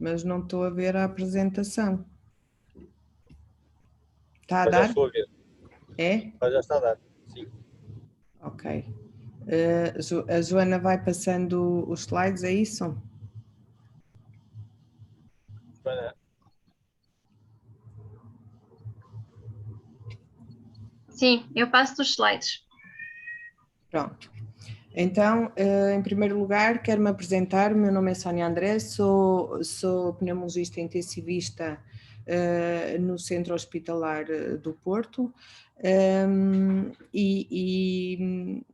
mas não estou a ver a apresentação. Está a Já dar? estou a ver. É? Já está a dar, sim. Ok. A Joana vai passando os slides, é isso? Joana, Sim, eu passo dos slides. Pronto. Então, em primeiro lugar, quero-me apresentar. O meu nome é Sónia André, sou pneumologista intensivista no Centro Hospitalar do Porto e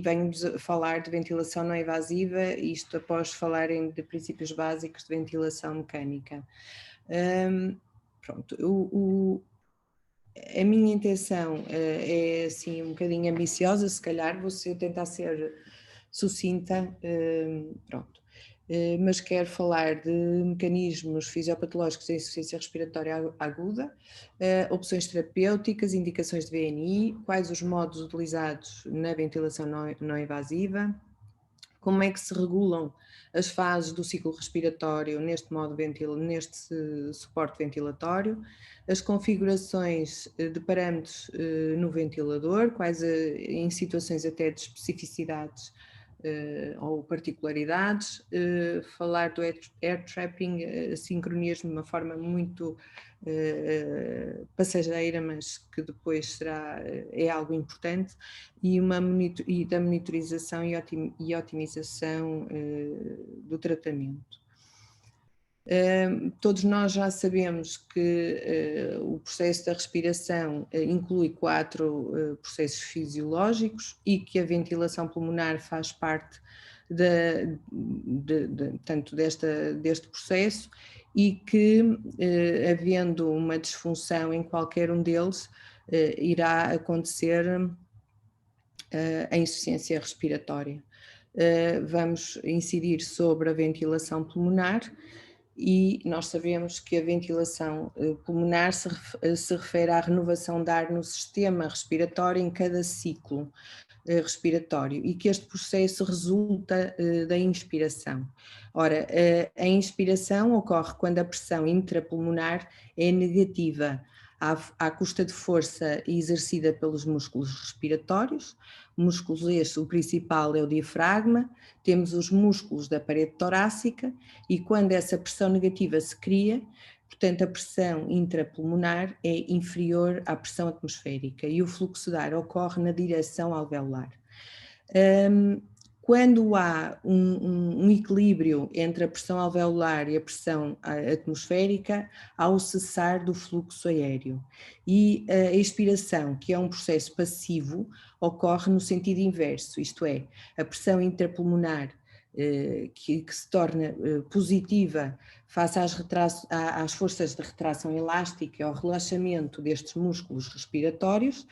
venho-vos falar de ventilação não invasiva, isto após falarem de princípios básicos de ventilação mecânica. Pronto, a minha intenção é assim um bocadinho ambiciosa, se calhar vou tentar ser sucinta, pronto. Mas quero falar de mecanismos fisiopatológicos de insuficiência respiratória aguda, opções terapêuticas, indicações de VNI, quais os modos utilizados na ventilação não invasiva, como é que se regulam as fases do ciclo respiratório neste suporte ventilatório, as configurações de parâmetros no ventilador, quais em situações até de especificidades ou particularidades, falar do air trapping, sincronismo de uma forma muito passageira, mas que depois é algo importante, e da monitorização e otimização do tratamento. Todos nós já sabemos que o processo da respiração inclui 4 processos fisiológicos e que a ventilação pulmonar faz parte tanto deste processo, e que, havendo uma disfunção em qualquer um deles, irá acontecer a insuficiência respiratória. Vamos incidir sobre a ventilação pulmonar. E nós sabemos que a ventilação pulmonar se refere à renovação de ar no sistema respiratório em cada ciclo respiratório, e que este processo resulta da inspiração. Ora, a inspiração ocorre quando a pressão intrapulmonar é negativa, à custa de força exercida pelos músculos respiratórios. Músculos estes, o principal é o diafragma, temos os músculos da parede torácica, e quando essa pressão negativa se cria, portanto a pressão intrapulmonar é inferior à pressão atmosférica e o fluxo de ar ocorre na direção alveolar. Quando há um equilíbrio entre a pressão alveolar e a pressão atmosférica, há o cessar do fluxo aéreo. E a expiração, que é um processo passivo, ocorre no sentido inverso, isto é, a pressão intrapulmonar que se torna positiva face às forças de retração elástica e ao relaxamento destes músculos respiratórios,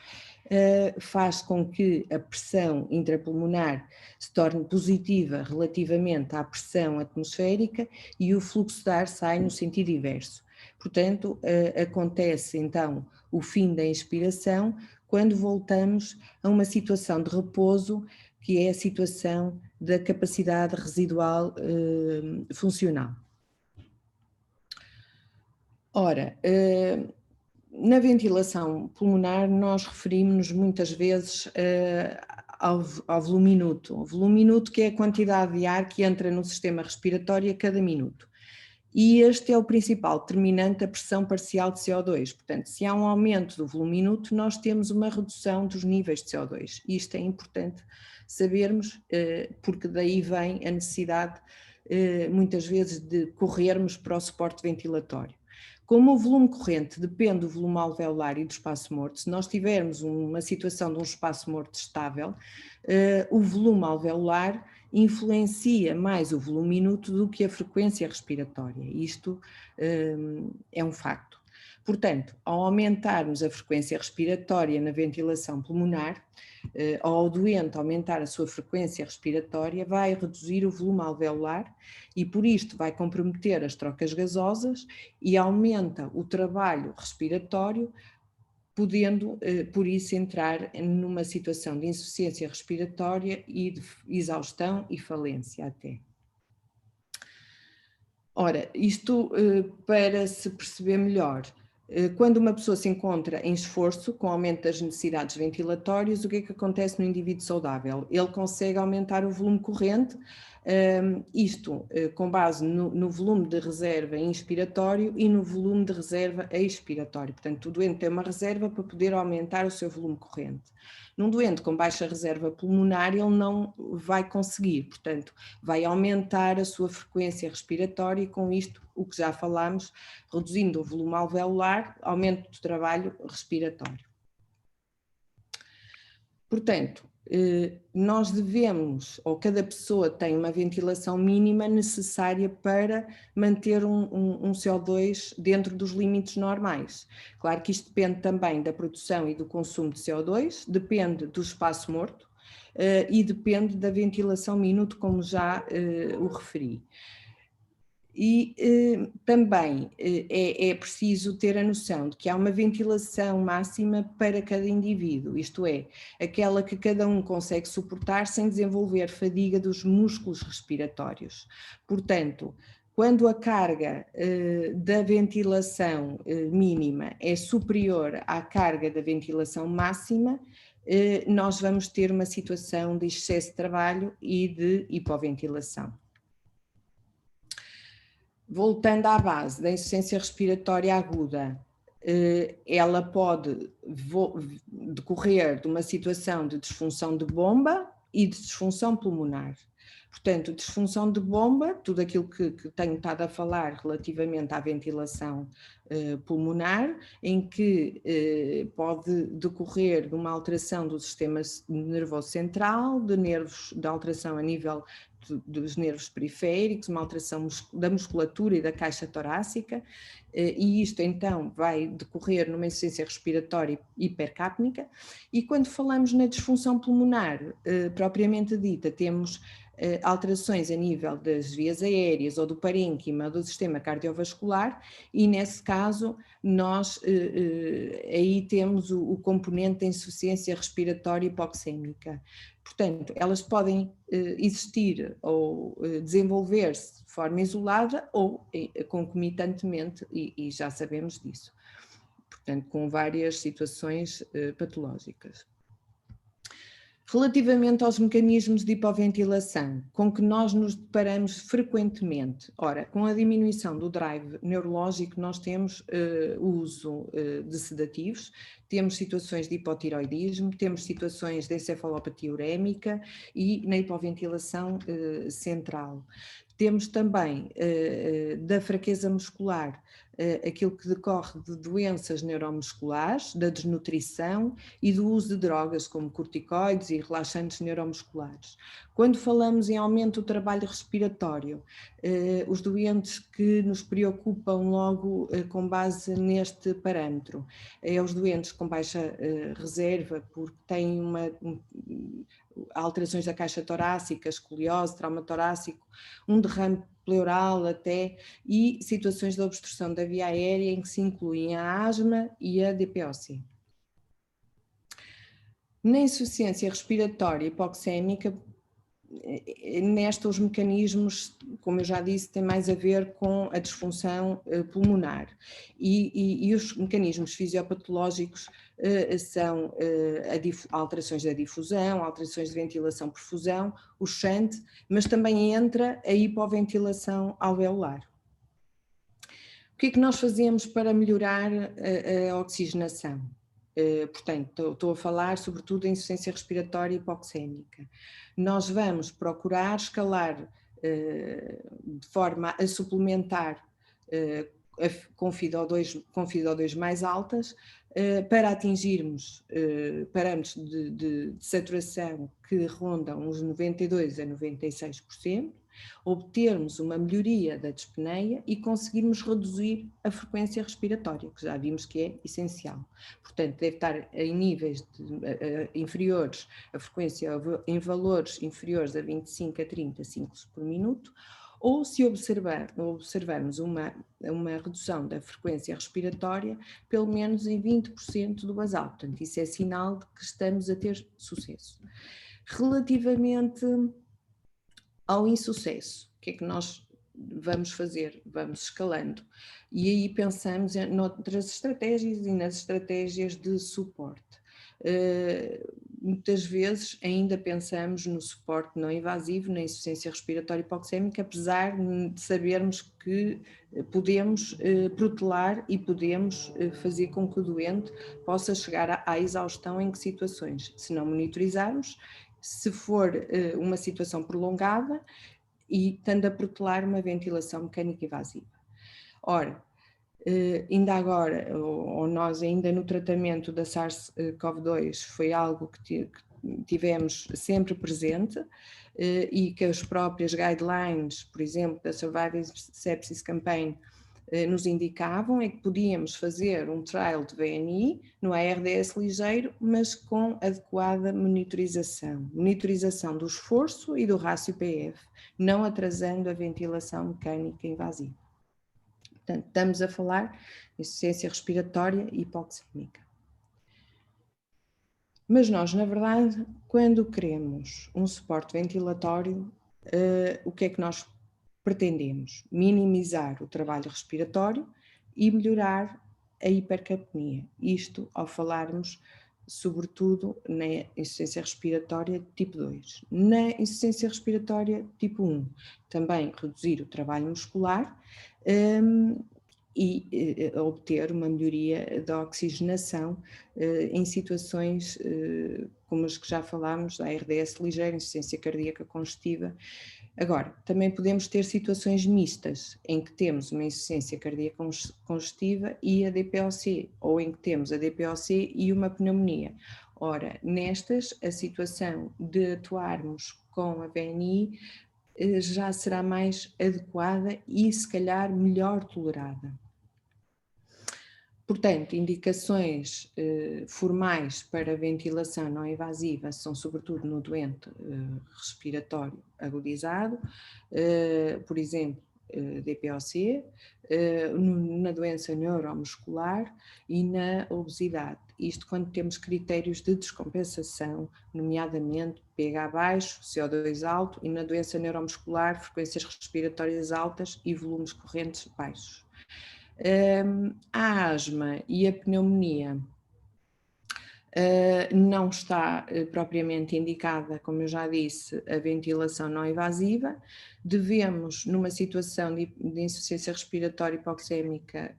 faz com que a pressão intrapulmonar se torne positiva relativamente à pressão atmosférica e o fluxo de ar sai no sentido inverso. Portanto, acontece então o fim da inspiração quando voltamos a uma situação de repouso, que é a situação da capacidade residual funcional. Ora, na ventilação pulmonar nós referimos-nos muitas vezes ao volume minuto. O volume minuto, que é a quantidade de ar que entra no sistema respiratório a cada minuto. E este é o principal determinante da pressão parcial de CO2. Portanto, se há um aumento do volume minuto, nós temos uma redução dos níveis de CO2. Isto é importante sabermos, porque daí vem a necessidade, muitas vezes, de corrermos para o suporte ventilatório. Como o volume corrente depende do volume alveolar e do espaço morto, se nós tivermos uma situação de um espaço morto estável, o volume alveolar influencia mais o volume minuto do que a frequência respiratória. Isto é um facto. Portanto, ao aumentarmos a frequência respiratória na ventilação pulmonar, ao doente aumentar a sua frequência respiratória, vai reduzir o volume alveolar e por isto vai comprometer as trocas gasosas e aumenta o trabalho respiratório, podendo, por isso, entrar numa situação de insuficiência respiratória e de exaustão e falência até. Ora, isto para se perceber melhor, quando uma pessoa se encontra em esforço, com aumento das necessidades ventilatórias, o que é que acontece no indivíduo saudável? Ele consegue aumentar o volume corrente, isto com base no volume de reserva inspiratório e no volume de reserva expiratório. Portanto, o doente tem uma reserva para poder aumentar o seu volume corrente. Num doente com baixa reserva pulmonar, ele não vai conseguir, portanto, vai aumentar a sua frequência respiratória e com isto, o que já falámos, reduzindo o volume alveolar, aumento do trabalho respiratório. Portanto, nós devemos, ou cada pessoa tem uma ventilação mínima necessária para manter um CO2 dentro dos limites normais. Claro que isto depende também da produção e do consumo de CO2, depende do espaço morto e depende da ventilação minuto, como já o referi. E também é preciso ter a noção de que há uma ventilação máxima para cada indivíduo, isto é, aquela que cada um consegue suportar sem desenvolver fadiga dos músculos respiratórios. Portanto, quando a carga da ventilação mínima é superior à carga da ventilação máxima, nós vamos ter uma situação de excesso de trabalho e de hipoventilação. Voltando à base da insuficiência respiratória aguda, ela pode decorrer de uma situação de disfunção de bomba e de disfunção pulmonar. Portanto, disfunção de bomba, tudo aquilo que tenho estado a falar relativamente à ventilação pulmonar, em que pode decorrer de uma alteração do sistema nervoso central, de alteração a nível dos nervos periféricos, uma alteração da musculatura e da caixa torácica, e isto então vai decorrer numa insuficiência respiratória hipercápnica. E quando falamos na disfunção pulmonar propriamente dita, temos alterações a nível das vias aéreas ou do parênquima ou do sistema cardiovascular, e nesse caso nós aí temos o componente da insuficiência respiratória hipoxémica. Portanto, elas podem existir ou desenvolver-se de forma isolada ou concomitantemente, e já sabemos disso. Portanto, com várias situações patológicas. Relativamente aos mecanismos de hipoventilação com que nós nos deparamos frequentemente, ora, com a diminuição do drive neurológico nós temos o uso de sedativos, temos situações de hipotiroidismo, temos situações de encefalopatia urémica e na hipoventilação central. Temos também da fraqueza muscular, aquilo que decorre de doenças neuromusculares, da desnutrição e do uso de drogas como corticoides e relaxantes neuromusculares. Quando falamos em aumento do trabalho respiratório, os doentes que nos preocupam logo com base neste parâmetro, é os doentes com baixa reserva, porque têm alterações da caixa torácica, escoliose, trauma torácico, um derrame pleural até, e situações de obstrução da via aérea em que se incluem a asma e a DPOC. Na insuficiência respiratória hipoxémica, nesta os mecanismos, como eu já disse, têm mais a ver com a disfunção pulmonar e os mecanismos fisiopatológicos são alterações da difusão, alterações de ventilação-perfusão, o shunt, mas também entra a hipoventilação alveolar. O que é que nós fazemos para melhorar a oxigenação? Portanto, estou a falar sobretudo da insuficiência respiratória hipoxémica. Nós vamos procurar escalar de forma a suplementar com FiO2 mais altas para atingirmos parâmetros de saturação que rondam os 92% a 96%, obtermos uma melhoria da dispneia e conseguirmos reduzir a frequência respiratória, que já vimos que é essencial. Portanto, deve estar em níveis inferiores, a frequência em valores inferiores a 25 a 30 ciclos por minuto, ou se observarmos uma redução da frequência respiratória, pelo menos em 20% do basal. Portanto, isso é sinal de que estamos a ter sucesso. Relativamente ao insucesso, o que é que nós vamos escalando. E aí pensamos noutras estratégias e nas estratégias de suporte. Muitas vezes ainda pensamos no suporte não invasivo, na insuficiência respiratória hipoxémica, apesar de sabermos que podemos protelar e podemos fazer com que o doente possa chegar à exaustão. Em que situações? Se não monitorizarmos, se for uma situação prolongada e estando a protelar uma ventilação mecânica invasiva. Ora, ainda agora, ou nós ainda no tratamento da SARS-CoV-2, foi algo que tivemos sempre presente e que as próprias guidelines, por exemplo, da Surviving Sepsis Campaign, nos indicavam, é que podíamos fazer um trial de VNI no ARDS ligeiro, mas com adequada monitorização do esforço e do rácio PF, não atrasando a ventilação mecânica invasiva. Portanto, estamos a falar de insuficiência respiratória hipoxémica. Mas nós, na verdade, quando queremos um suporte ventilatório, o que é que nós pretendemos? Minimizar o trabalho respiratório e melhorar a hipercapnia. Isto ao falarmos, sobretudo, na insuficiência respiratória tipo 2. Na insuficiência respiratória tipo 1, também reduzir o trabalho muscular e obter uma melhoria da oxigenação em situações como as que já falámos, da ARDS ligeira, insuficiência cardíaca congestiva. Agora, também podemos ter situações mistas, em que temos uma insuficiência cardíaca congestiva e a DPOC, ou em que temos a DPOC e uma pneumonia. Ora, nestas, a situação de atuarmos com a VNI já será mais adequada e, se calhar, melhor tolerada. Portanto, indicações formais para ventilação não invasiva são sobretudo no doente respiratório agudizado, por exemplo, DPOC, na doença neuromuscular e na obesidade. Isto quando temos critérios de descompensação, nomeadamente pH baixo, CO2 alto e na doença neuromuscular, frequências respiratórias altas e volumes correntes baixos. A asma e a pneumonia não está propriamente indicada, como eu já disse, a ventilação não invasiva. Devemos, numa situação de insuficiência respiratória hipoxémica,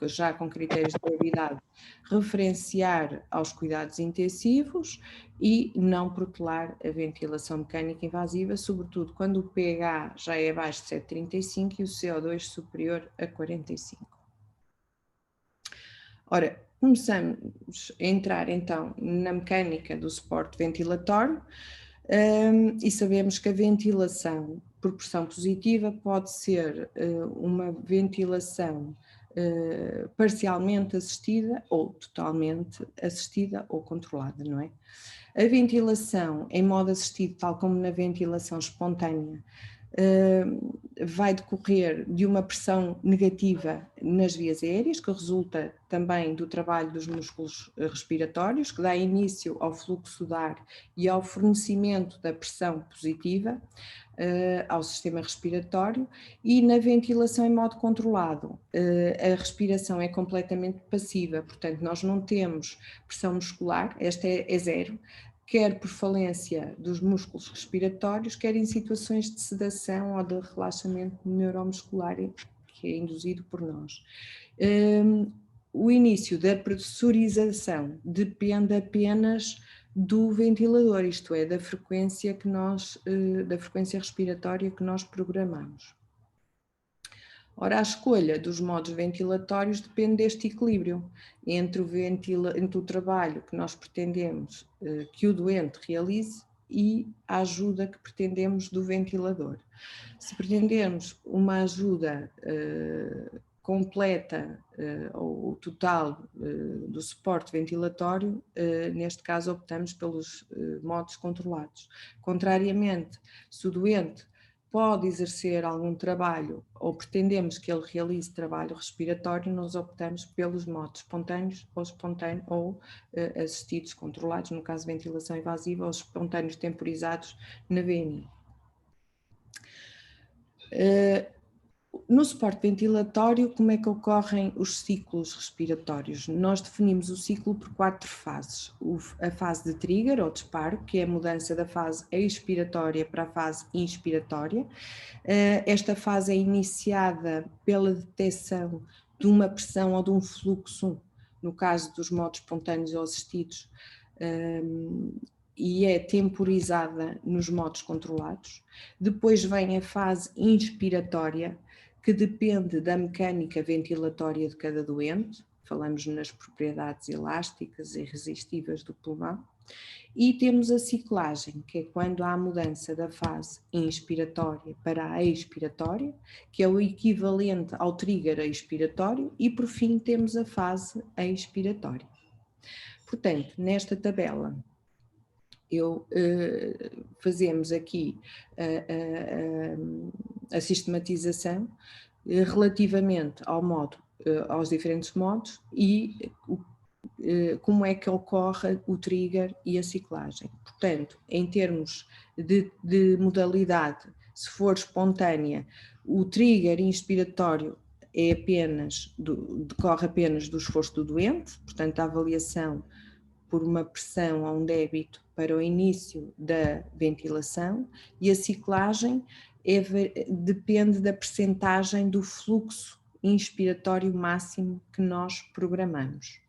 já com critérios de gravidade, referenciar aos cuidados intensivos e não protelar a ventilação mecânica invasiva, sobretudo quando o pH já é abaixo de 7,35 e o CO2 superior a 45. Ora, começamos a entrar então na mecânica do suporte ventilatório e sabemos que a ventilação por pressão positiva pode ser uma ventilação parcialmente assistida ou totalmente assistida ou controlada, não é? A ventilação em modo assistido, tal como na ventilação espontânea, vai decorrer de uma pressão negativa nas vias aéreas, que resulta também do trabalho dos músculos respiratórios, que dá início ao fluxo de ar e ao fornecimento da pressão positiva ao sistema respiratório. E na ventilação em modo controlado, a respiração é completamente passiva, portanto nós não temos pressão muscular, esta é zero, quer por falência dos músculos respiratórios, quer em situações de sedação ou de relaxamento neuromuscular que é induzido por nós. O início da pressurização depende apenas do ventilador, isto é, da frequência respiratória que nós programamos. Ora, a escolha dos modos ventilatórios depende deste equilíbrio entre o trabalho que nós pretendemos que o doente realize e a ajuda que pretendemos do ventilador. Se pretendermos uma ajuda completa ou total do suporte ventilatório, neste caso optamos pelos modos controlados. Contrariamente, se o doente pode exercer algum trabalho ou pretendemos que ele realize trabalho respiratório, nós optamos pelos modos espontâneos ou assistidos controlados, no caso de ventilação invasiva, ou espontâneos temporizados na VNI. No suporte ventilatório, como é que ocorrem os ciclos respiratórios? Nós definimos o ciclo por 4 fases. A fase de trigger, ou disparo, que é a mudança da fase expiratória para a fase inspiratória. Esta fase é iniciada pela detecção de uma pressão ou de um fluxo, no caso dos modos espontâneos ou assistidos, e é temporizada nos modos controlados. Depois vem a fase inspiratória, que depende da mecânica ventilatória de cada doente, falamos nas propriedades elásticas e resistivas do pulmão, e temos a ciclagem, que é quando há a mudança da fase inspiratória para a expiratória, que é o equivalente ao trigger expiratório, e por fim temos a fase expiratória. Portanto, nesta tabela, fazemos aqui a sistematização relativamente aos diferentes modos e como é que ocorre o trigger e a ciclagem. Portanto, em termos de modalidade, se for espontânea, o trigger inspiratório decorre apenas do esforço do doente, portanto a avaliação por uma pressão ou um débito para o início da ventilação, e a ciclagem depende da percentagem do fluxo inspiratório máximo que nós programamos.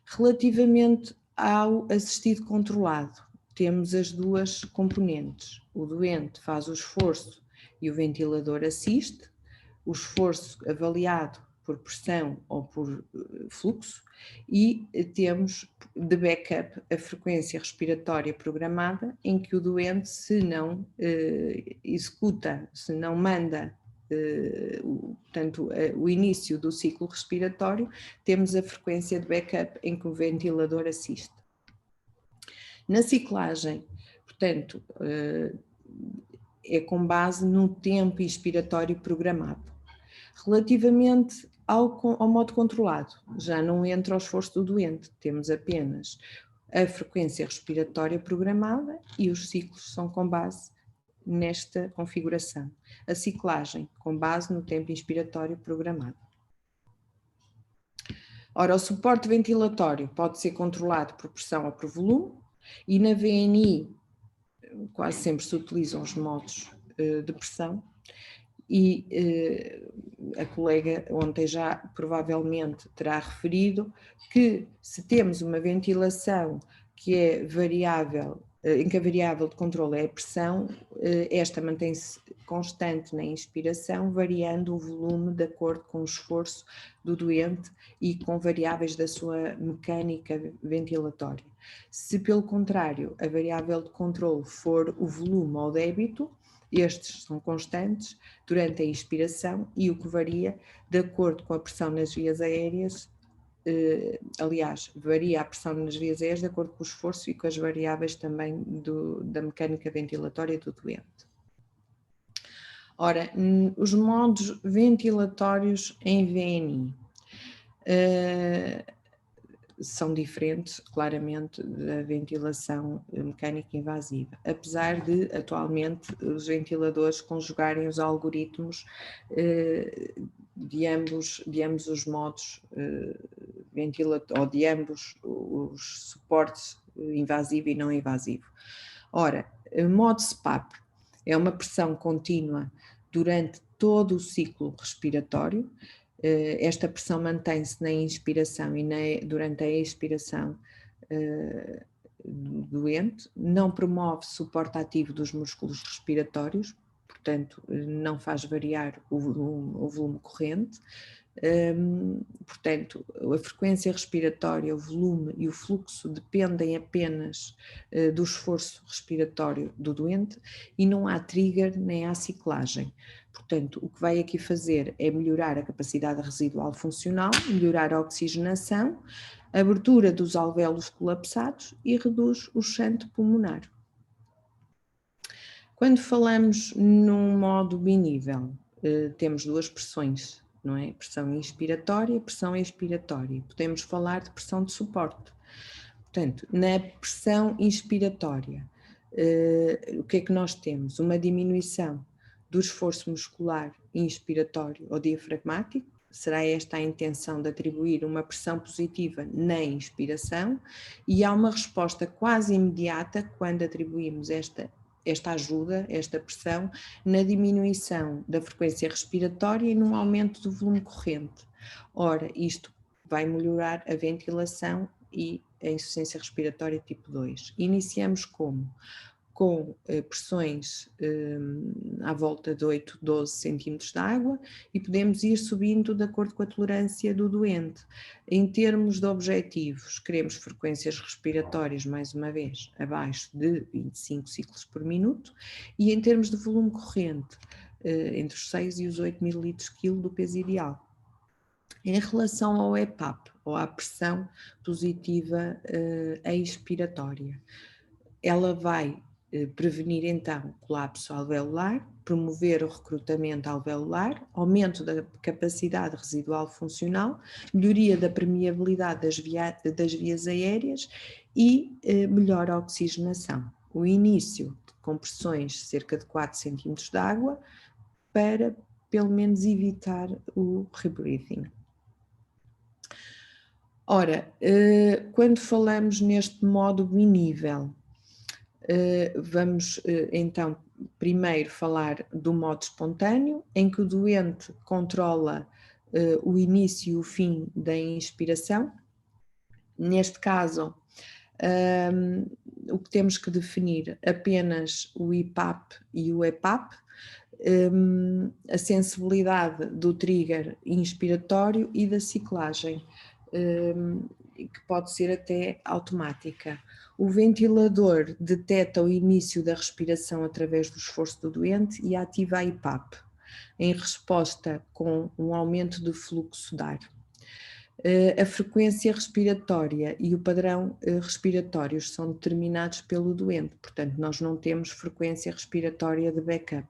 Relativamente ao assistido controlado, temos as duas componentes. O doente faz o esforço e o ventilador assiste, o esforço avaliado por pressão ou por fluxo, e temos de backup a frequência respiratória programada, em que o doente, se não executa, se não manda portanto, o início do ciclo respiratório, temos a frequência de backup em que o ventilador assiste. Na ciclagem, portanto, é com base no tempo expiratório programado. Relativamente ao modo controlado, já não entra o esforço do doente, temos apenas a frequência respiratória programada e os ciclos são com base nesta configuração. A ciclagem com base no tempo inspiratório programado. Ora, o suporte ventilatório pode ser controlado por pressão ou por volume, e na VNI quase sempre se utilizam os modos de pressão, e a colega ontem já provavelmente terá referido que se temos uma ventilação que é variável, em que a variável de controle é a pressão, esta mantém-se constante na inspiração, variando o volume de acordo com o esforço do doente e com variáveis da sua mecânica ventilatória. Se pelo contrário a variável de controle for o volume ou débito, estes são constantes durante a inspiração, e o que varia de acordo com a pressão nas vias aéreas, aliás, varia a pressão nas vias aéreas de acordo com o esforço e com as variáveis também da mecânica ventilatória do doente. Ora, os modos ventilatórios em VNI são diferentes, claramente, da ventilação mecânica invasiva, apesar de, atualmente, os ventiladores conjugarem os algoritmos de ambos os modos ventilatórios, ou de ambos os suportes invasivo e não invasivo. Ora, o modo SPAP é uma pressão contínua durante todo o ciclo respiratório. Esta pressão mantém-se na inspiração e durante a expiração do doente, não promove suporte ativo dos músculos respiratórios, portanto não faz variar o volume corrente. Portanto, a frequência respiratória, o volume e o fluxo dependem apenas do esforço respiratório do doente, e não há trigger nem há ciclagem. Portanto, o que vai aqui fazer é melhorar a capacidade residual funcional, melhorar a oxigenação, a abertura dos alvéolos colapsados e reduz o chanto pulmonar. Quando falamos num modo binível, temos duas pressões, não é? Pressão inspiratória e pressão expiratória. Podemos falar de pressão de suporte. Portanto, na pressão inspiratória, o que é que nós temos? Uma diminuição do esforço muscular inspiratório ou diafragmático. Será esta a intenção de atribuir uma pressão positiva na inspiração, e há uma resposta quase imediata quando atribuímos esta ajuda, esta pressão, na diminuição da frequência respiratória e no aumento do volume corrente. Ora, isto vai melhorar a ventilação e a insuficiência respiratória tipo 2. Iniciamos como? Com pressões à volta de 8, 12 centímetros de água, e podemos ir subindo de acordo com a tolerância do doente. Em termos de objetivos, queremos frequências respiratórias, mais uma vez, abaixo de 25 ciclos por minuto, e em termos de volume corrente, entre os 6 e os 8 ml/kg do peso ideal. Em relação ao EPAP, ou à pressão positiva expiratória, ela vai prevenir então colapso alveolar, promover o recrutamento alveolar, aumento da capacidade residual funcional, melhoria da permeabilidade das vias aéreas e melhor oxigenação. O início de compressões cerca de 4 cm de água para pelo menos evitar o rebreathing. Ora, quando falamos neste modo binível, vamos então primeiro falar do modo espontâneo, em que o doente controla o início e o fim da inspiração. Neste caso, o que temos que definir apenas o IPAP e o EPAP, a sensibilidade do trigger inspiratório e da ciclagem, que pode ser até automática. O ventilador detecta o início da respiração através do esforço do doente e ativa a IPAP, em resposta com um aumento de fluxo de ar. A frequência respiratória e o padrão respiratórios são determinados pelo doente, portanto nós não temos frequência respiratória de backup.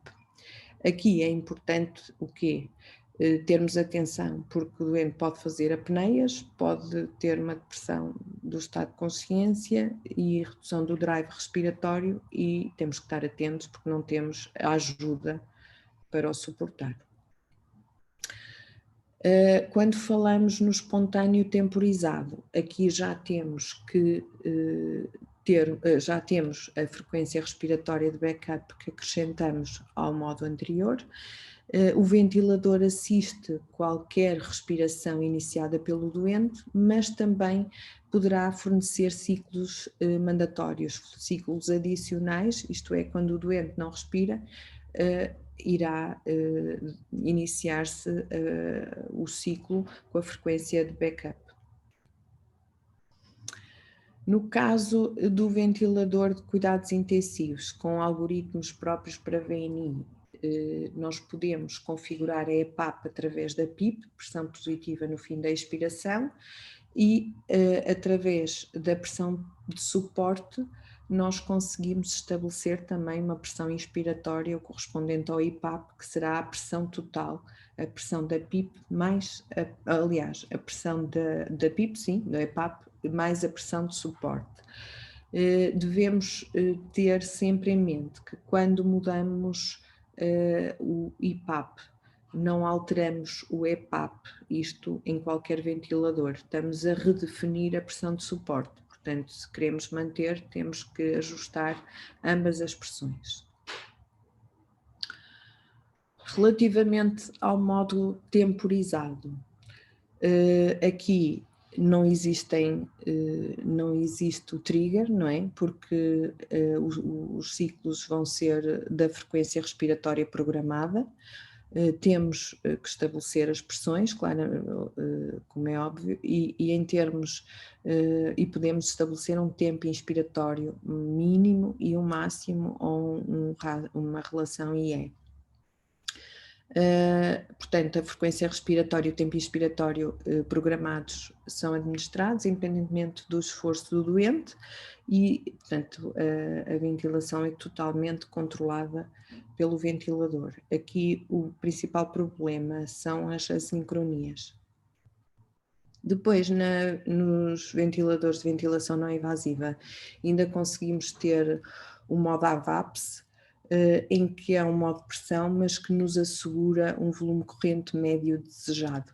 Aqui é importante o quê? Termos atenção, porque o doente pode fazer apneias, pode ter uma depressão do estado de consciência e redução do drive respiratório, e temos que estar atentos porque não temos a ajuda para o suportar. Quando falamos no espontâneo temporizado, aqui já temos que já temos a frequência respiratória de backup que acrescentamos ao modo anterior. O ventilador assiste qualquer respiração iniciada pelo doente, mas também poderá fornecer ciclos mandatórios, ciclos adicionais, isto é, quando o doente não respira, irá iniciar-se o ciclo com a frequência de backup. No caso do ventilador de cuidados intensivos, com algoritmos próprios para VNI, nós podemos configurar a EPAP através da PIP, pressão positiva no fim da expiração, e através da pressão de suporte nós conseguimos estabelecer também uma pressão inspiratória correspondente ao IPAP, que será a pressão total, a pressão da PIP mais, aliás, a pressão da PIP, sim, da EPAP, mais a pressão de suporte. Devemos ter sempre em mente que quando mudamos o IPAP, não alteramos o EPAP, isto em qualquer ventilador, estamos a redefinir a pressão de suporte. Portanto, se queremos manter, temos que ajustar ambas as pressões. Relativamente ao modo temporizado, aqui não existe o trigger, não é? Porque os ciclos vão ser da frequência respiratória programada. Temos que estabelecer as pressões, claro, como é óbvio, e em termos, e podemos estabelecer um tempo inspiratório mínimo e um máximo, ou uma relação IE. Portanto, a frequência respiratória e o tempo inspiratório programados são administrados independentemente do esforço do doente e, portanto, a ventilação é totalmente controlada pelo ventilador. Aqui o principal problema são as assincronias. Depois, nos ventiladores de ventilação não invasiva, ainda conseguimos ter o modo AVAPS, em que é um modo de pressão, mas que nos assegura um volume corrente médio desejado.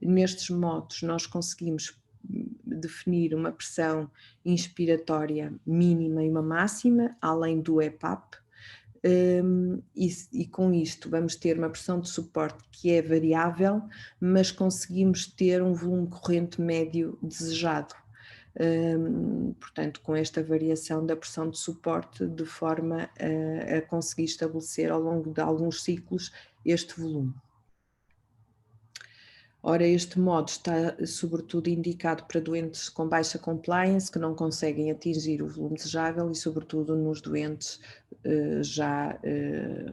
Nestes modos nós conseguimos definir uma pressão inspiratória mínima e uma máxima, além do EPAP, e com isto vamos ter uma pressão de suporte que é variável, mas conseguimos ter um volume corrente médio desejado. Portanto, com esta variação da pressão de suporte, de forma a conseguir estabelecer ao longo de alguns ciclos este volume. Ora, este modo está sobretudo indicado para doentes com baixa compliance, que não conseguem atingir o volume desejável, e sobretudo nos doentes já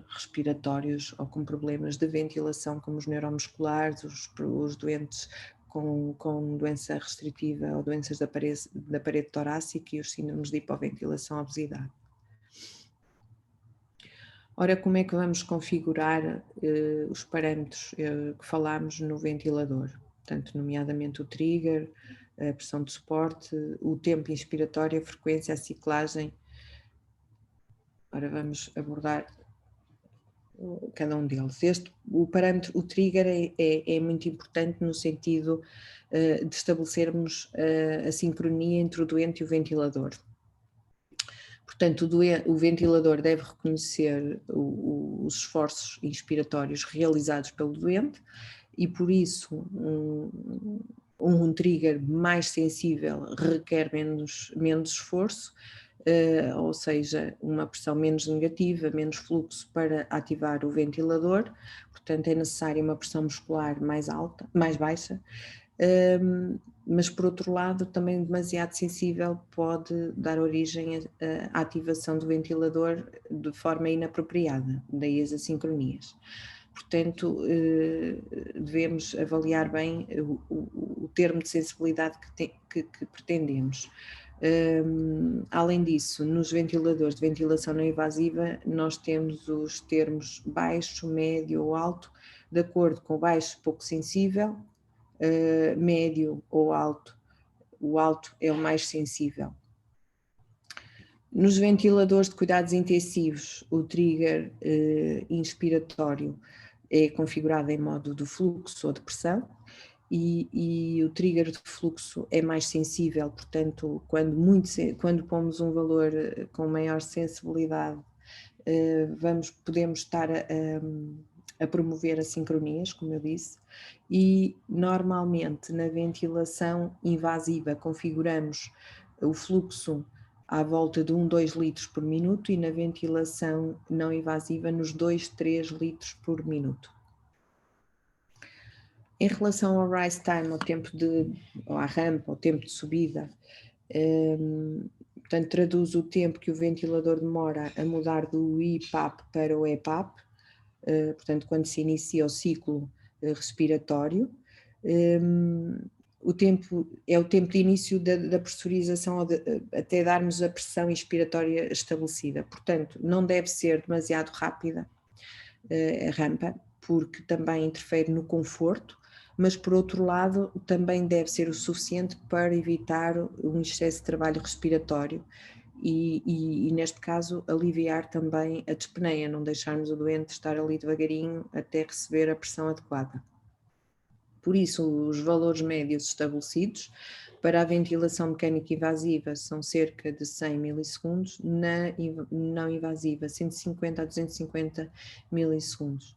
respiratórios ou com problemas de ventilação, como os neuromusculares, os doentes com doença restritiva ou doenças da parede torácica e os síndromes de hipoventilação, obesidade. Ora, como é que vamos configurar os parâmetros que falámos no ventilador? Portanto, nomeadamente o trigger, a pressão de suporte, o tempo inspiratório, a frequência, a ciclagem. Ora, vamos abordar cada um deles. O parâmetro, o trigger é muito importante no sentido de estabelecermos a sincronia entre o doente e o ventilador. Portanto, o ventilador deve reconhecer os esforços inspiratórios realizados pelo doente e, por isso, um trigger mais sensível requer menos esforço, ou seja, uma pressão menos negativa, menos fluxo para ativar o ventilador. Portanto, é necessária uma pressão muscular mais alta, mais baixa. Mas por outro lado também demasiado sensível pode dar origem à ativação do ventilador de forma inapropriada, daí as assincronias. Portanto, devemos avaliar bem o termo de sensibilidade que pretendemos. Além disso, nos ventiladores de ventilação não invasiva, nós temos os termos baixo, médio ou alto, de acordo com baixo, pouco sensível, médio ou alto. O alto é o mais sensível. Nos ventiladores de cuidados intensivos, o trigger inspiratório é configurado em modo de fluxo ou de pressão e o trigger de fluxo é mais sensível, portanto, quando pomos um valor com maior sensibilidade, podemos estar a promover assincronias, como eu disse, e normalmente na ventilação invasiva configuramos o fluxo à volta de 1-2 litros por minuto e na ventilação não invasiva nos 2-3 litros por minuto. Em relação ao rise time, ou à rampa, ao tempo de subida, portanto, traduz o tempo que o ventilador demora a mudar do IPAP para o EPAP, portanto, quando se inicia o ciclo respiratório. O tempo é o tempo de início da pressurização até darmos a pressão inspiratória estabelecida. Portanto, não deve ser demasiado rápida a rampa, porque também interfere no conforto, mas por outro lado também deve ser o suficiente para evitar um excesso de trabalho respiratório e neste caso aliviar também a dispneia, não deixarmos o doente estar ali devagarinho até receber a pressão adequada. Por isso, os valores médios estabelecidos para a ventilação mecânica invasiva são cerca de 100 milissegundos, na não invasiva 150 a 250 milissegundos.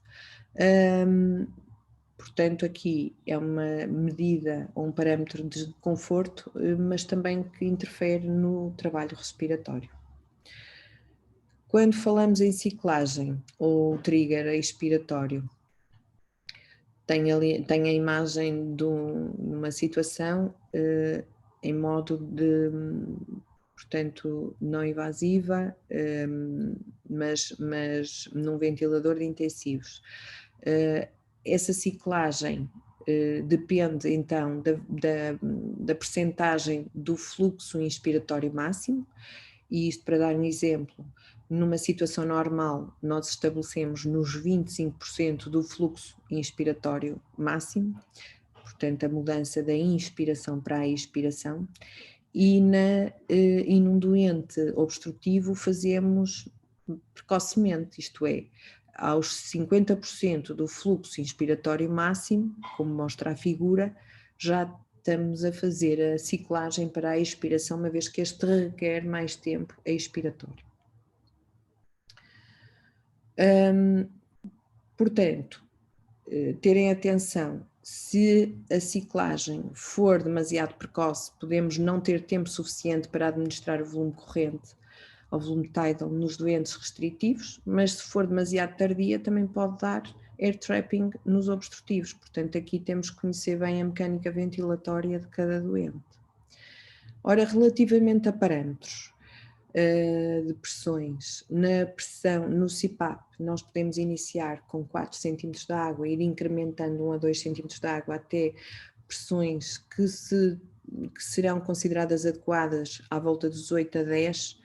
Portanto, aqui é uma medida ou um parâmetro de conforto, mas também que interfere no trabalho respiratório. Quando falamos em ciclagem ou trigger expiratório, tem a imagem de uma situação em modo de, portanto, não invasiva, mas num ventilador de intensivos. Essa ciclagem depende então da percentagem do fluxo inspiratório máximo, e isto para dar um exemplo, numa situação normal nós estabelecemos nos 25% do fluxo inspiratório máximo, portanto a mudança da inspiração para a expiração, e num doente obstrutivo fazemos precocemente, isto é, aos 50% do fluxo inspiratório máximo, como mostra a figura, já estamos a fazer a ciclagem para a expiração, uma vez que este requer mais tempo expiratório. Portanto, terem atenção, se a ciclagem for demasiado precoce, podemos não ter tempo suficiente para administrar o volume corrente ao volume tidal nos doentes restritivos, mas se for demasiado tardia também pode dar air trapping nos obstrutivos. Portanto, aqui temos que conhecer bem a mecânica ventilatória de cada doente. Ora, relativamente a parâmetros de pressões, na pressão no CPAP nós podemos iniciar com 4 cm de água, ir incrementando 1 a 2 cm de água até pressões que serão consideradas adequadas à volta dos 8 a 10,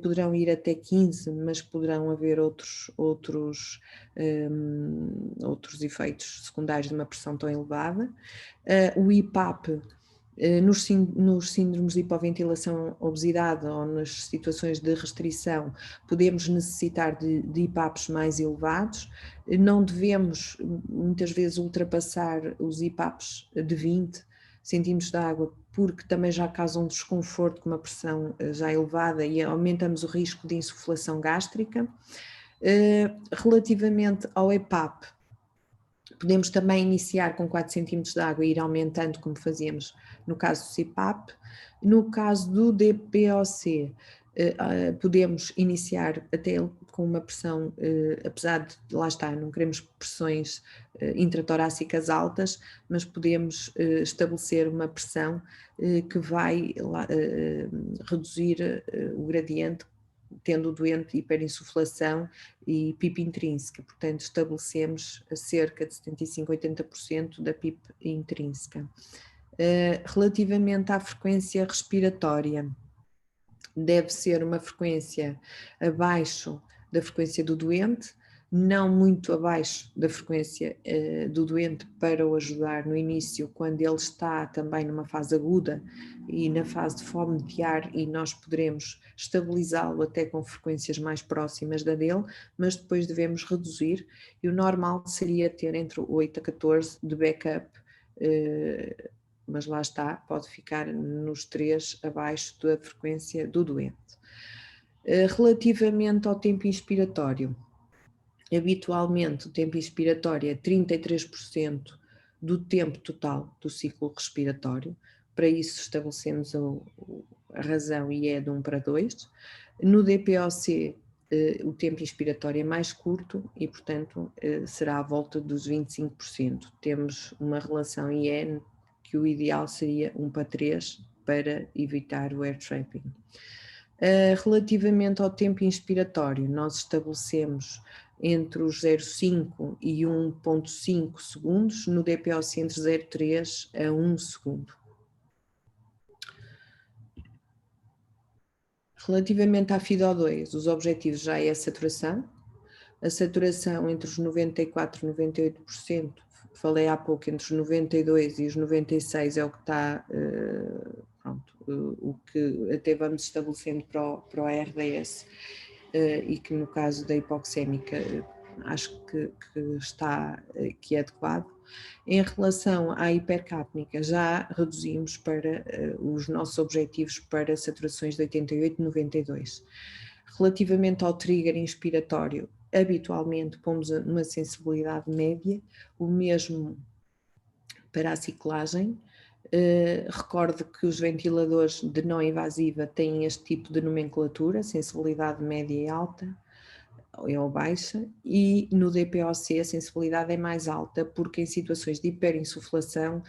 poderão ir até 15, mas poderão haver outros efeitos secundários de uma pressão tão elevada. O IPAP, nos síndromes de hipoventilação, obesidade ou nas situações de restrição, podemos necessitar de IPAPs mais elevados. Não devemos muitas vezes ultrapassar os IPAPs de 20 centímetros de água, porque também já causam desconforto com uma pressão já elevada e aumentamos o risco de insuflação gástrica. Relativamente ao EPAP, podemos também iniciar com 4 cm de água e ir aumentando, como fazíamos no caso do CPAP. No caso do DPOC, podemos iniciar até com uma pressão, apesar de, lá está, não queremos pressões intratorácicas altas, mas podemos estabelecer uma pressão que vai reduzir o gradiente, tendo o doente hiperinsuflação e PIP intrínseca. Portanto, estabelecemos cerca de 75-80% da PIP intrínseca. Relativamente à frequência respiratória, deve ser uma frequência abaixo da frequência do doente, não muito abaixo da frequência do doente, para o ajudar no início, quando ele está também numa fase aguda e na fase de fome de ar, e nós poderemos estabilizá-lo até com frequências mais próximas da dele, mas depois devemos reduzir, e o normal seria ter entre 8 a 14 de backup, mas lá está, pode ficar nos 3 abaixo da frequência do doente. Relativamente ao tempo inspiratório, habitualmente o tempo inspiratório é 33% do tempo total do ciclo respiratório. Para isso estabelecemos a razão e é de 1 para 2. No DPOC o tempo inspiratório é mais curto e, portanto, será à volta dos 25%. Temos uma relação IN que o ideal seria 1 para 3 para evitar o air trapping. Relativamente ao tempo inspiratório, nós estabelecemos entre os 0,5 e 1,5 segundos, no DPOC entre 0,3 a 1 segundo. Relativamente à FIDO2, os objetivos já é a saturação entre os 94% e 98%, falei há pouco, entre os 92 e os 96 é o que está, o que até vamos estabelecendo para o RDS, e que no caso da hipoxémica acho que é adequado. Em relação à hipercápnica, já reduzimos para os nossos objetivos para saturações de 88 e 92. Relativamente ao trigger inspiratório, habitualmente pomos uma sensibilidade média, o mesmo para a ciclagem. Recordo que os ventiladores de não invasiva têm este tipo de nomenclatura, sensibilidade média e alta ou baixa, e no DPOC a sensibilidade é mais alta, porque em situações de hiperinsuflação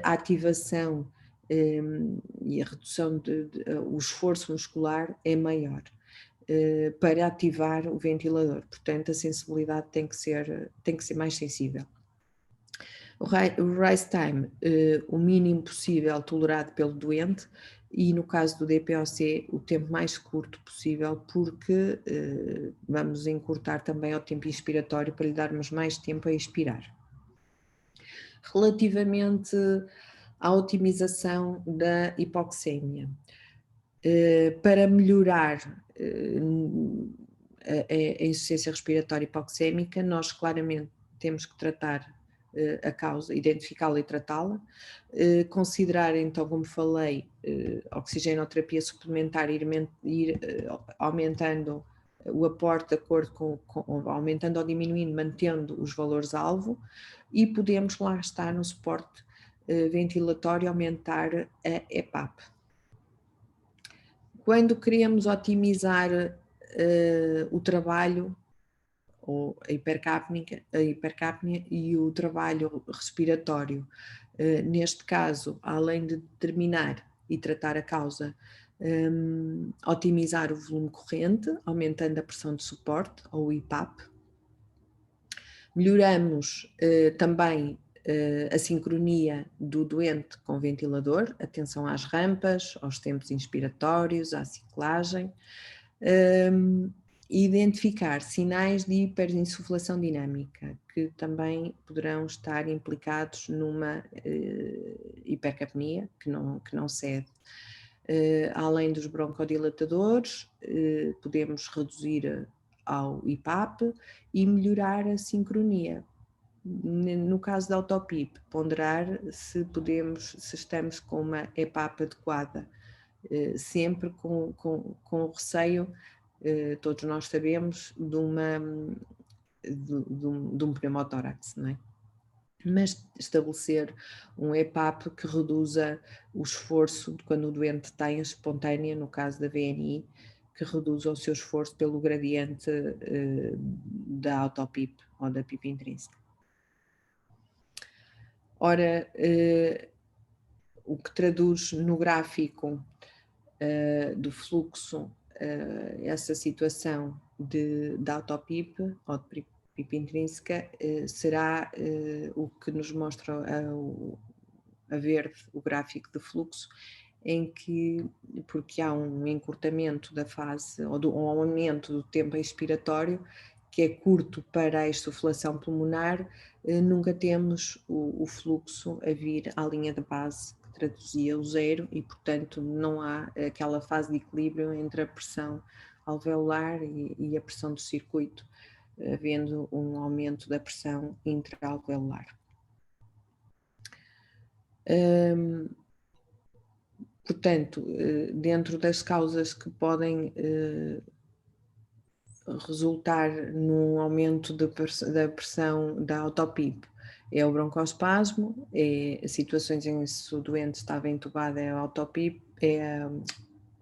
a ativação e a redução o esforço muscular é maior para ativar o ventilador, portanto a sensibilidade tem que ser mais sensível. O rise time, o mínimo possível tolerado pelo doente, e no caso do DPOC o tempo mais curto possível, porque vamos encurtar também o tempo inspiratório para lhe darmos mais tempo a expirar. Relativamente à otimização da hipoxémia, para melhorar a insuficiência respiratória hipoxémica, nós claramente temos que tratar a causa, identificá-la e tratá-la, considerar então, como falei, oxigenoterapia suplementar, ir aumentando o aporte de acordo com aumentando ou diminuindo, mantendo os valores-alvo, e podemos lá estar no suporte ventilatório aumentar a EPAP. Quando queremos otimizar o trabalho, ou a hipercapnia e o trabalho respiratório, neste caso, além de determinar e tratar a causa, otimizar o volume corrente, aumentando a pressão de suporte, ou IPAP. Melhoramos também a sincronia do doente com o ventilador, atenção às rampas, aos tempos inspiratórios, à ciclagem, identificar sinais de hiperinsuflação dinâmica, que também poderão estar implicados numa hipercapnia que não cede. Além dos broncodilatadores, podemos reduzir ao IPAP e melhorar a sincronia. No caso da autopip, ponderar se estamos com uma EPAP adequada, sempre com o receio, todos nós sabemos, de um pneumotórax, não é? Mas estabelecer um EPAP que reduza o esforço quando o doente está em espontânea, no caso da VNI, que reduza o seu esforço pelo gradiente da autopip ou da PIP intrínseca. Ora, o que traduz no gráfico do fluxo essa situação da autopip ou de PIP intrínseca será o que nos mostra a verde, o gráfico de fluxo, em que, porque há um encurtamento da fase ou um aumento do tempo expiratório, que é curto para a insuflação pulmonar, nunca temos o fluxo a vir à linha de base, que traduzia o zero, e portanto não há aquela fase de equilíbrio entre a pressão alveolar e a pressão do circuito, havendo um aumento da pressão intraalveolar. Portanto, dentro das causas que podem resultar num aumento da pressão da autopip, é o broncoespasmo, é situações em que o doente estava entubado, é a autopip, é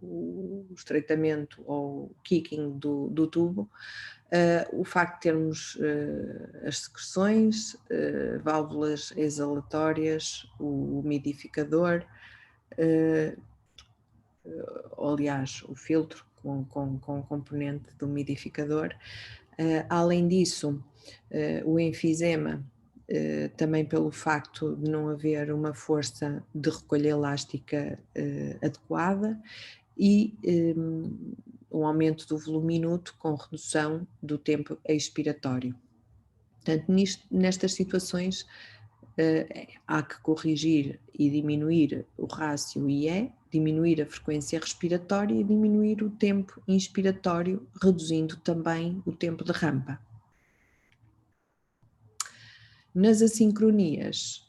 o estreitamento ou kicking do tubo, o facto de termos as secreções, válvulas exalatórias, o umidificador, aliás, o filtro com componente do umidificador. Além disso, o enfisema, também pelo facto de não haver uma força de recolha elástica adequada, e um aumento do volume minuto com redução do tempo expiratório. Portanto, nestas situações há que corrigir e diminuir o rácio IE, diminuir a frequência respiratória e diminuir o tempo inspiratório, reduzindo também o tempo de rampa. Nas assincronias,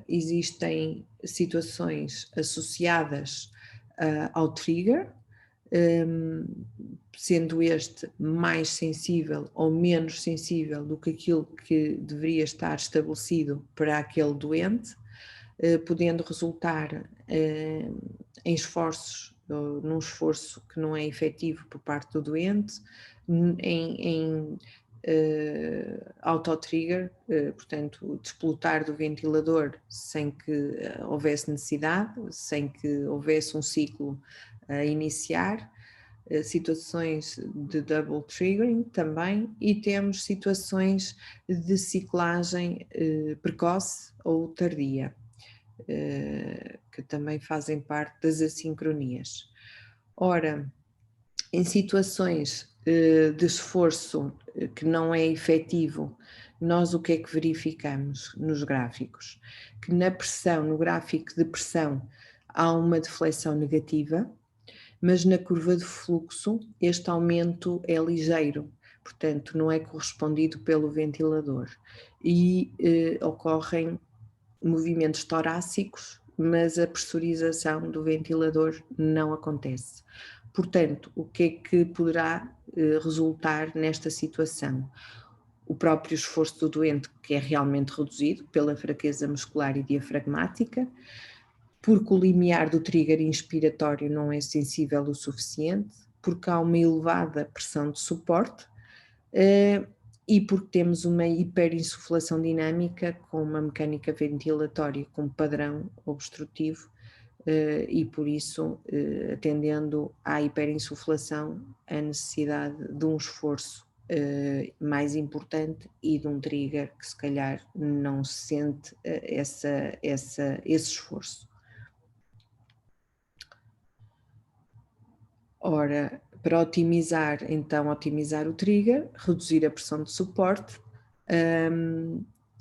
existem situações associadas ao trigger, sendo este mais sensível ou menos sensível do que aquilo que deveria estar estabelecido para aquele doente, podendo resultar em esforços, num esforço que não é efetivo por parte do doente, em autotrigger, portanto, desplotar do ventilador sem que houvesse necessidade, sem que houvesse um ciclo a iniciar, situações de double triggering também, e temos situações de ciclagem precoce ou tardia, que também fazem parte das assincronias. Ora, em situações de esforço que não é efetivo, nós o que é que verificamos nos gráficos? Que na pressão, no gráfico de pressão, há uma deflexão negativa, mas na curva de fluxo este aumento é ligeiro, portanto não é correspondido pelo ventilador e ocorrem movimentos torácicos, mas a pressurização do ventilador não acontece. Portanto, o que é que poderá resultar nesta situação? O próprio esforço do doente, que é realmente reduzido pela fraqueza muscular e diafragmática, porque o limiar do trigger inspiratório não é sensível o suficiente, porque há uma elevada pressão de suporte e porque temos uma hiperinsuflação dinâmica com uma mecânica ventilatória com padrão obstrutivo e por isso, atendendo à hiperinsuflação, a necessidade de um esforço mais importante e de um trigger que se calhar não se sente esse esforço. Ora, para otimizar, então otimizar o trigger, reduzir a pressão de suporte,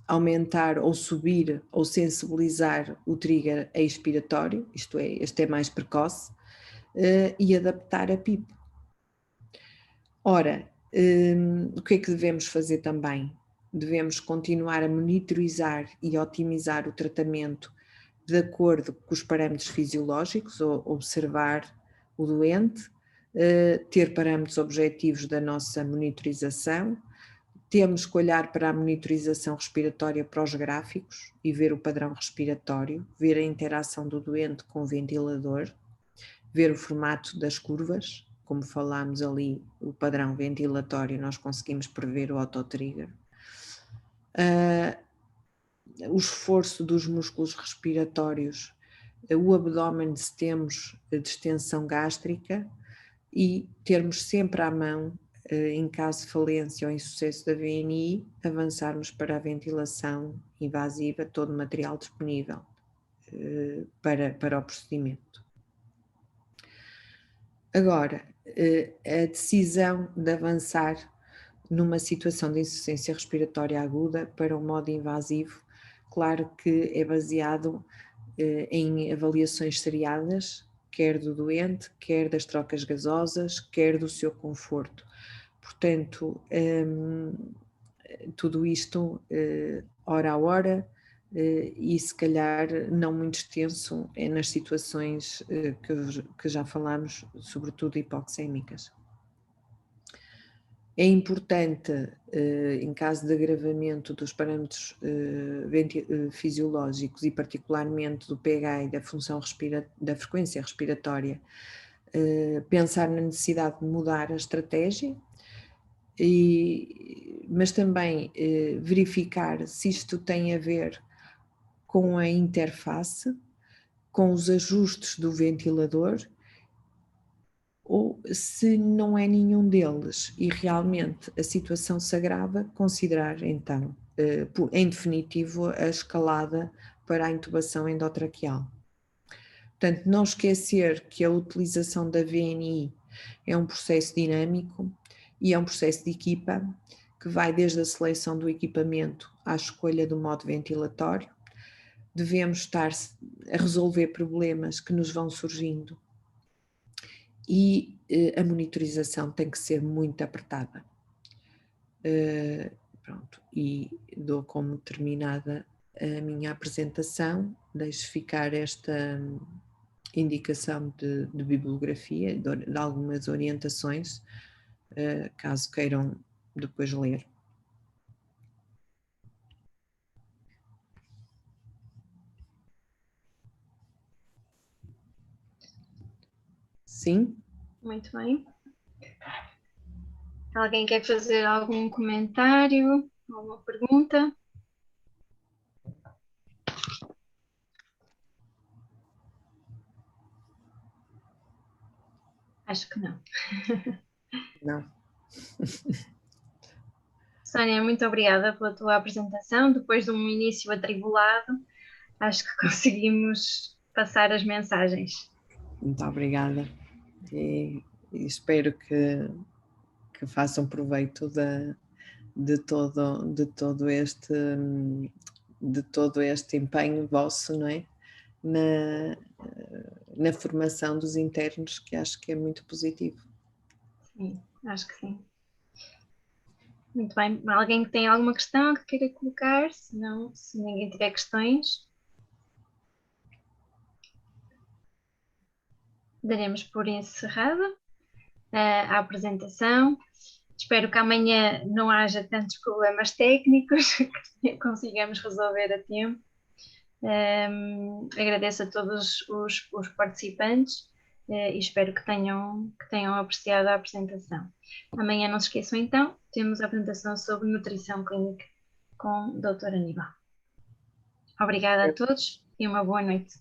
aumentar ou subir ou sensibilizar o trigger expiratório, isto é, este é mais precoce, e adaptar a PIP. Ora, o que é que devemos fazer também? Devemos continuar a monitorizar e otimizar o tratamento de acordo com os parâmetros fisiológicos, ou observar o doente, ter parâmetros objetivos da nossa monitorização, temos que olhar para a monitorização respiratória para os gráficos e ver o padrão respiratório, ver a interação do doente com o ventilador, ver o formato das curvas, como falámos ali, o padrão ventilatório, nós conseguimos prever o autotrigger. O esforço dos músculos respiratórios, o abdômen se temos distensão gástrica e termos sempre à mão, em caso de falência ou insucesso da VNI, avançarmos para a ventilação invasiva, todo o material disponível para o procedimento. Agora, a decisão de avançar numa situação de insuficiência respiratória aguda para um modo invasivo, claro que é baseado em avaliações seriadas, quer do doente, quer das trocas gasosas, quer do seu conforto. Portanto, tudo isto hora a hora e se calhar não muito extenso nas situações que já falámos, sobretudo hipoxémicas. É importante, em caso de agravamento dos parâmetros fisiológicos e particularmente do pH e da função da frequência respiratória, pensar na necessidade de mudar a estratégia, mas também verificar se isto tem a ver com a interface, com os ajustes do ventilador, ou se não é nenhum deles e realmente a situação se agrava, considerar então, em definitivo, a escalada para a intubação endotraqueal. Portanto, não esquecer que a utilização da VNI é um processo dinâmico e é um processo de equipa que vai desde a seleção do equipamento à escolha do modo ventilatório. Devemos estar a resolver problemas que nos vão surgindo e a monitorização tem que ser muito apertada. Pronto, e dou como terminada a minha apresentação, deixo ficar esta indicação de bibliografia, de algumas orientações, caso queiram depois ler. Sim? Muito bem. Alguém quer fazer algum comentário, alguma pergunta? Acho que não. Não. Sónia, muito obrigada pela tua apresentação. Depois de um início atribulado, acho que conseguimos passar as mensagens. Muito obrigada e espero que façam proveito de todo este empenho vosso, não é? na formação dos internos, que acho que é muito positivo. Sim, acho que sim. Muito bem. Alguém que tem alguma questão que queira colocar? Se não, se ninguém tiver questões, daremos por encerrada a apresentação. Espero que amanhã não haja tantos problemas técnicos, que consigamos resolver a tempo. Agradeço a todos os participantes e espero que tenham apreciado a apresentação. Amanhã não se esqueçam então, temos a apresentação sobre nutrição clínica com o Dr. Aníbal. Obrigada a todos e uma boa noite.